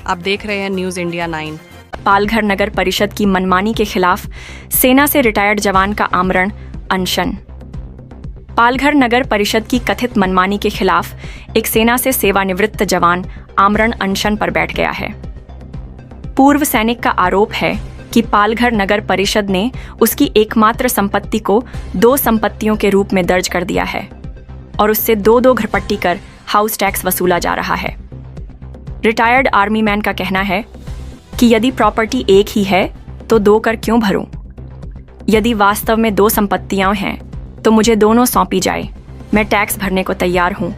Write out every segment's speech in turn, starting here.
आप देख रहे हैं न्यूज़ इंडिया 9। पालघर नगर परिषद की मनमानी के खिलाफ सेना से रिटायर्ड जवान का आमरण अनशन। पालघर नगर परिषद की कथित मनमानी के खिलाफ एक सेना से सेवानिवृत्त जवान आमरण अनशन पर बैठ गया है। पूर्व सैनिक का आरोप है कि पालघर नगर परिषद ने उसकी एकमात्र संपत्ति को 2 संपत्तियों के रूप में दर्ज कर दिया है और उससे 2-2 घरपट्टी कर हाउस टैक्स वसूला जा रहा है। रिटायर्ड आर्मी मैन का कहना है कि यदि प्रॉपर्टी एक ही है तो 2 कर क्यों भरूं? यदि वास्तव में 2 संपत्तियां हैं तो मुझे दोनों सौंपी जाए, मैं टैक्स भरने को तैयार हूं।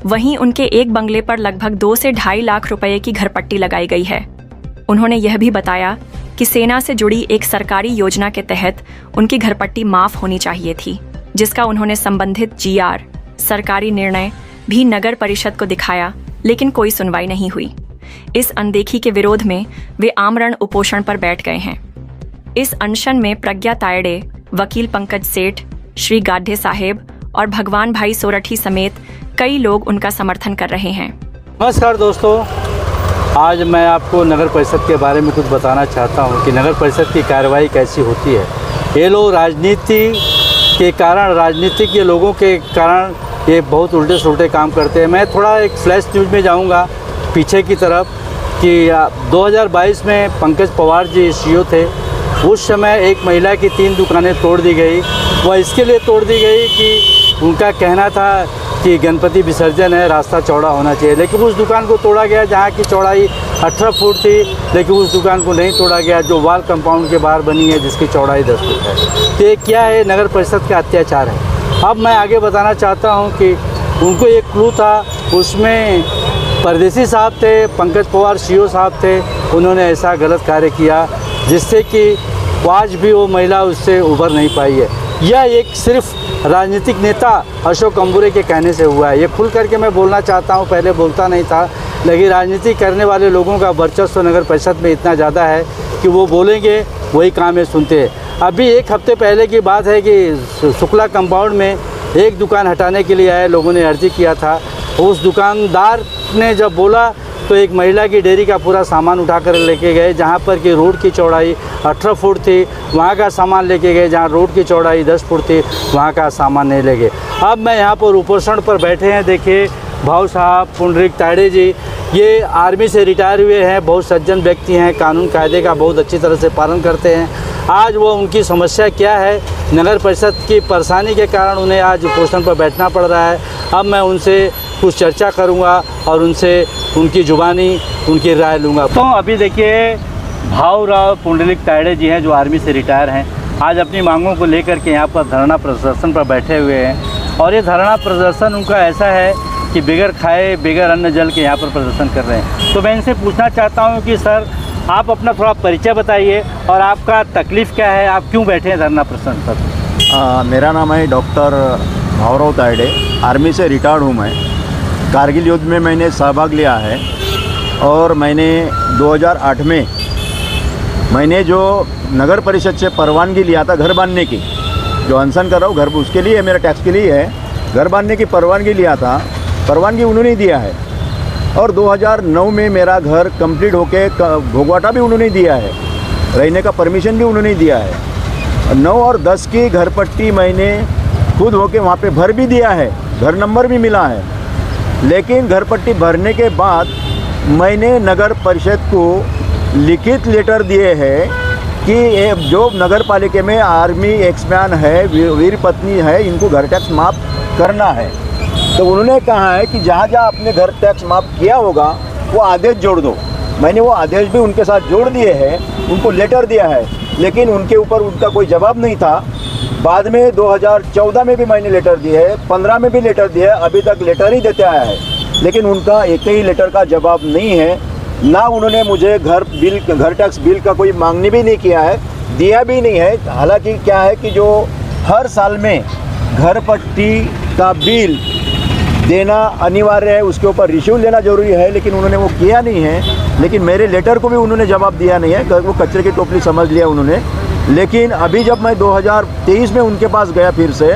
वहीं उनके एक बंगले पर लगभग 2 से 2.5 लाख रुपए की घरपट्टी लगाई गई है। उन्होंने यह भी बताया कि सेना से जुड़ी एक सरकारी योजना के तहत उनकी घरपट्टी माफ होनी चाहिए थी, जिसका उन्होंने संबंधित GR सरकारी निर्णय भी नगर परिषद को दिखाया, लेकिन कोई सुनवाई नहीं हुई। इस अनदेखी के विरोध में वे आमरण उपोषण पर बैठ गए हैं। इस अनशन में प्रज्ञा तायडे, वकील पंकज सेठ, श्री गाढ़े साहेब और भगवान भाई सोरठी समेत कई लोग उनका समर्थन कर रहे हैं। नमस्कार दोस्तों, आज मैं आपको नगर परिषद के बारे में कुछ बताना चाहता हूं कि नगर परिषद की कार्रवाई कैसी होती है। ये लोग राजनीति के कारण, राजनीतिक के लोगों के कारण ये बहुत उल्टे सुल्टे काम करते हैं। मैं थोड़ा एक फ्लैश न्यूज़ में जाऊंगा पीछे की तरफ कि 2022 में पंकज पवार जी CEO थे। उस समय एक महिला की 3 दुकानें तोड़ दी गई। वह इसके लिए तोड़ दी गई कि उनका कहना था कि गणपति विसर्जन है, रास्ता चौड़ा होना चाहिए, लेकिन उस दुकान को तोड़ा गया जहाँ की चौड़ाई 18 फुट थी, लेकिन उस दुकान को नहीं तोड़ा गया जो वॉल कंपाउंड के बाहर बनी है, जिसकी चौड़ाई 10 फुट है। तो ये क्या है? नगर परिषद का अत्याचार है। अब मैं आगे बताना चाहता हूँ कि उनको एक क्लू था, उसमें परदेसी साहब थे, पंकज पवार CEO साहब थे, उन्होंने ऐसा गलत कार्य किया जिससे कि आज भी वो महिला उससे उभर नहीं पाई है। यह एक सिर्फ राजनीतिक नेता अशोक अंबुरे के कहने से हुआ है। ये खुल करके मैं बोलना चाहता हूँ, पहले बोलता नहीं था, लेकिन राजनीति करने वाले लोगों का वर्चस्व नगर परिषद में इतना ज़्यादा है कि वो बोलेंगे वही काम ये सुनते हैं। अभी 1 हफ्ते पहले की बात है कि शुक्ला कंपाउंड में एक दुकान हटाने के लिए आए लोगों ने अर्जी किया था। उस दुकानदार ने जब बोला तो एक महिला की डेयरी का पूरा सामान उठाकर लेके गए, जहाँ पर कि रोड की चौड़ाई 18 फुट थी, वहाँ का सामान लेके गए। जहाँ रोड की चौड़ाई 10 फुट थी, वहाँ का सामान नहीं ले गए। अब मैं यहाँ पर उपोषण पर बैठे हैं, देखिए भाऊ साहब, पुंडरीक तायडे जी, ये आर्मी से रिटायर हुए हैं, बहुत सज्जन व्यक्ति हैं, कानून कायदे का बहुत अच्छी तरह से पालन करते हैं। आज वो उनकी समस्या क्या है, नगर परिषद की परेशानी के कारण उन्हें आज उपोषण पर बैठना पड़ रहा है। अब मैं उनसे कुछ चर्चा करूंगा और उनसे उनकी जुबानी उनकी राय लूँगा। तो अभी देखिए भाऊ राव पुंडरीक तायडे जी हैं, जो आर्मी से रिटायर हैं, आज अपनी मांगों को लेकर के यहाँ पर धरना प्रदर्शन पर बैठे हुए हैं। और ये धरना प्रदर्शन उनका ऐसा है कि बगैर खाए बगैर अन्न जल के यहाँ पर प्रदर्शन कर रहे हैं। तो मैं इनसे पूछना चाहता हूँ कि सर, आप अपना थोड़ा परिचय बताइए और आपका तकलीफ़ क्या है, आप क्यों बैठे हैं धरना प्रदर्शन पर? मेरा नाम है डॉक्टर भावराव तायडे, आर्मी से रिटायर्ड हूँ मैं। कारगिल युद्ध में मैंने सहभाग लिया है और मैंने 2008 में मैंने जो नगर परिषद से परवानगी लिया था घर बांधने की, जो अनशन कर रहा हूँ घर उसके लिए, मेरा टैक्स के लिए है, घर बांधने की परवानगी लिया था, परवानगी उन्होंने दिया है। और 2009 में मेरा घर कंप्लीट होके भोगवाटा भी उन्होंने दिया है, रहने का परमिशन भी उन्होंने दिया है। 9 और 10 की घरपट्टी मैंने खुद होके वहाँ पे भर भी दिया है, घर नंबर भी मिला है। लेकिन घरपट्टी भरने के बाद मैंने नगर परिषद को लिखित लेटर दिए हैं कि जो नगर पालिका में आर्मी एक्समैन है, वीर पत्नी है, इनको घर टैक्स माफ़ करना है। तो उन्होंने कहा है कि जहाँ जहाँ आपने घर टैक्स माफ़ किया होगा वो आदेश जोड़ दो। मैंने वो आदेश भी उनके साथ जोड़ दिए हैं, उनको लेटर दिया है, लेकिन उनके ऊपर उनका कोई जवाब नहीं था। बाद में 2014 में भी मैंने लेटर दिए है, 15 में भी लेटर दिया है, अभी तक लेटर ही देते आया है, लेकिन उनका एक ही लेटर का जवाब नहीं है। ना उन्होंने मुझे घर टैक्स बिल का कोई मांगनी भी नहीं किया है, दिया भी नहीं है। हालांकि क्या है कि जो हर साल में घरपट्टी का बिल देना अनिवार्य है, उसके ऊपर रिश्यू लेना जरूरी है, लेकिन उन्होंने वो किया नहीं है। लेकिन मेरे लेटर को भी उन्होंने जवाब दिया नहीं है, वो कचरे की टोपली समझ लिया उन्होंने। लेकिन अभी जब मैं 2023 में उनके पास गया फिर से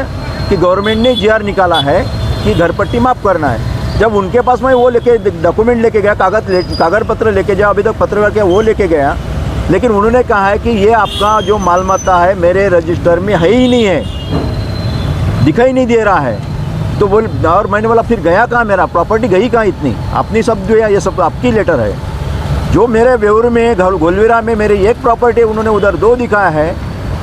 कि गवर्नमेंट ने GR निकाला है कि घरपट्टी माफ़ करना है, जब उनके पास मैं वो लेके डॉक्यूमेंट लेके गया, कागज़ पत्र लेके गया, अभी तक पत्र करके वो लेके गया, लेकिन उन्होंने कहा है कि ये आपका जो मालमत्ता है मेरे रजिस्टर में है ही नहीं है, दिखाई नहीं दे रहा है। तो बोल, और मैंने बोला फिर गया कहाँ, मेरा प्रॉपर्टी गई कहाँ इतनी, अपनी सब जो है ये सब आपकी लेटर है। जो मेरे बेउर में गोलवीरा में मेरी एक प्रॉपर्टी उन्होंने उधर 2 दिखाया है,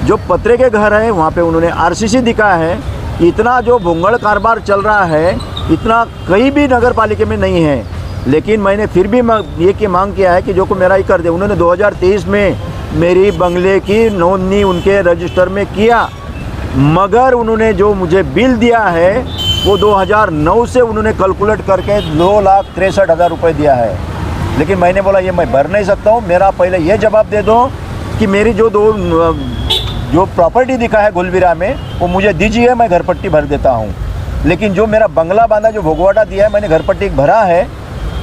जो पत्रे के घर है वहाँ पे उन्होंने आरसीसी दिखाया है। इतना जो भुंगड़ कारोबार चल रहा है इतना कहीं भी नगर पालिका में नहीं है। लेकिन मैंने फिर भी ये की मांग किया है कि जो को मेरा ही कर दे। उन्होंने 2023 में मेरी बंगले की नोंदनी उनके रजिस्टर में किया, मगर उन्होंने जो मुझे बिल दिया है वो 2009 से उन्होंने कैलकुलेट करके 2,63,000 रुपये दिया है। लेकिन मैंने बोला ये मैं भर नहीं सकता हूँ, मेरा पहले ये जवाब दे दो कि मेरी जो प्रॉपर्टी दिखा है गोलवीरा में वो मुझे दीजिए, मैं घर पट्टी भर देता हूँ। लेकिन जो मेरा बंगला बांधा जो भोगवाटा दिया है मैंने घर पट्टी भरा है,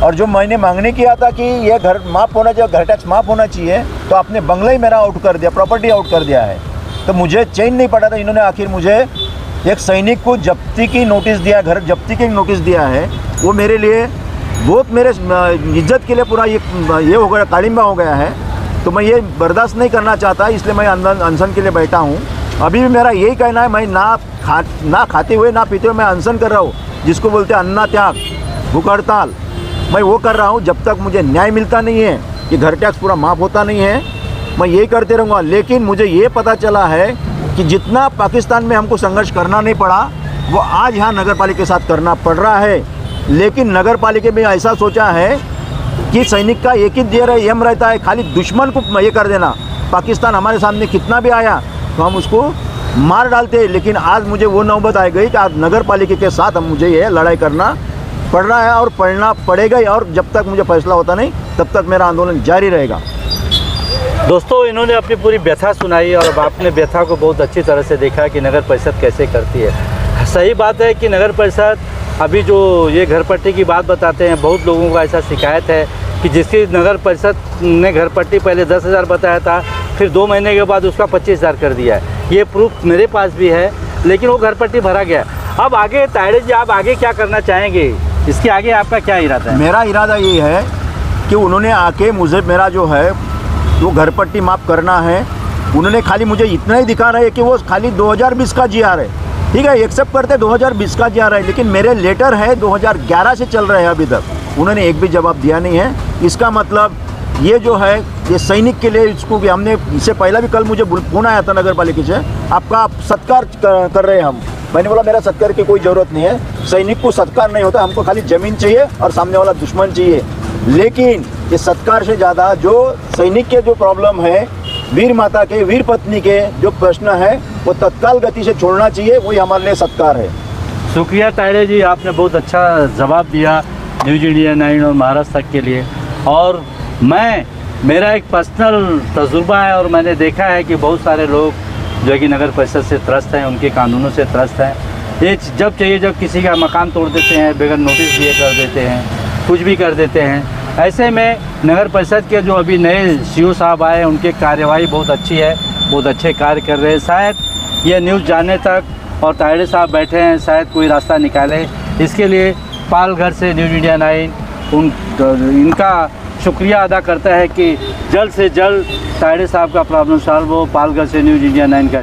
और जो मैंने मांगने किया था कि ये घर माफ़ होना चाहिए, घर टैक्स माफ़ होना चाहिए, तो आपने बंगला ही मेरा आउट कर दिया, प्रॉपर्टी आउट कर दिया है। तो मुझे चैन नहीं पड़ा था। इन्होंने आखिर मुझे एक सैनिक को जब्ती की नोटिस दिया, घर जब्ती की नोटिस दिया है। वो मेरे लिए बहुत मेरे इज्जत के लिए पूरा ये हो गया, कालिम्बा हो गया है। तो मैं ये बर्दाश्त नहीं करना चाहता, इसलिए मैं अनशन के लिए बैठा हूँ। अभी भी मेरा यही कहना है, मैं ना खाते हुए ना पीते हुए मैं अनशन कर रहा हूँ, जिसको बोलते हैं अन्ना त्याग, भूख हड़ताल। मैं वो कर रहा हूँ जब तक मुझे न्याय मिलता नहीं है, कि घर टैक्स पूरा माफ़ होता नहीं है, मैं यही करते रहूँगा। लेकिन मुझे ये पता चला है कि जितना पाकिस्तान में हमको संघर्ष करना नहीं पड़ा वो आज यहाँ नगर पालिका के साथ करना पड़ रहा है। लेकिन नगर पालिका में ऐसा सोचा है कि सैनिक का एक ही यम रहता है, खाली दुश्मन को ये कर देना। पाकिस्तान हमारे सामने कितना भी आया तो हम उसको मार डालते हैं। लेकिन आज मुझे वो नौबत आ गई कि आज नगर पालिका के साथ हम मुझे ये लड़ाई करना पड़ रहा है और पढ़ना पड़ेगा ही। और जब तक मुझे फैसला होता नहीं तब तक मेरा आंदोलन जारी रहेगा। दोस्तों, इन्होंने अपनी पूरी व्यथा सुनाई और आपने व्यथा को बहुत अच्छी तरह से देखा कि नगर परिषद कैसे करती है। सही बात है कि नगर परिषद अभी जो ये घर पट्टी की बात बताते हैं, बहुत लोगों का ऐसा शिकायत है कि जिसकी नगर परिषद ने घर पट्टी पहले 10,000 बताया था, फिर 2 महीने के बाद उसका 25,000 कर दिया है। ये प्रूफ मेरे पास भी है, लेकिन वो घर पट्टी भरा गया। अब आगे तायड़े जी, आप आगे क्या करना चाहेंगे? इसके आगे आपका क्या इरादा है? मेरा इरादा ये है कि उन्होंने आके मुझे मेरा जो है वो घर पट्टी माफ़ करना है। उन्होंने खाली मुझे इतना ही दिखा रहे हैं कि वो खाली 2020 का GR है। ठीक है, एक्सेप्ट करते 2020 का GR है, लेकिन मेरे लेटर है 2011 से चल रहे हैं अभी तक। उन्होंने एक भी जवाब दिया नहीं है। इसका मतलब ये जो है ये सैनिक के लिए, इसको भी हमने इससे पहला भी कल मुझे फ़ोन आया था नगर पालिका से, आपका सत्कार कर रहे हैं हम। मैंने बोला मेरा सत्कार की कोई ज़रूरत नहीं है, सैनिक को सत्कार नहीं होता, हमको खाली ज़मीन चाहिए और सामने वाला दुश्मन चाहिए। लेकिन ये सत्कार से ज़्यादा जो सैनिक के जो प्रॉब्लम है, वीर माता के, वीर पत्नी के जो प्रश्न है, वो तत्काल गति से छोड़ना चाहिए, वही हमारे लिए सत्कार है। शुक्रिया तायड़े जी, आपने बहुत अच्छा जवाब दिया न्यूज़ इंडिया 9 और महाराष्ट्र तक के लिए। और मेरा एक पर्सनल तजुर्बा है और मैंने देखा है कि बहुत सारे लोग जो कि नगर परिषद से त्रस्त हैं, उनके कानूनों से त्रस्त हैं। ये जब चाहिए जब किसी का मकान तोड़ देते हैं, बगैर नोटिस दिए कर देते हैं, कुछ भी कर देते हैं। ऐसे में नगर परिषद के जो अभी नए CO साहब आए, उनकी कार्यवाही बहुत अच्छी है, बहुत अच्छे कार्य कर रहे हैं। शायद ये न्यूज़ जाने तक और तायड़े साहब बैठे हैं, शायद कोई रास्ता निकाले। इसके लिए पालघर से न्यूज़ इंडिया 9 इनका शुक्रिया अदा करता है कि जल्द से जल्द तायड़े साहब का प्रॉब्लम सॉल्व हो। पालघर से न्यूज़ इंडिया 9 का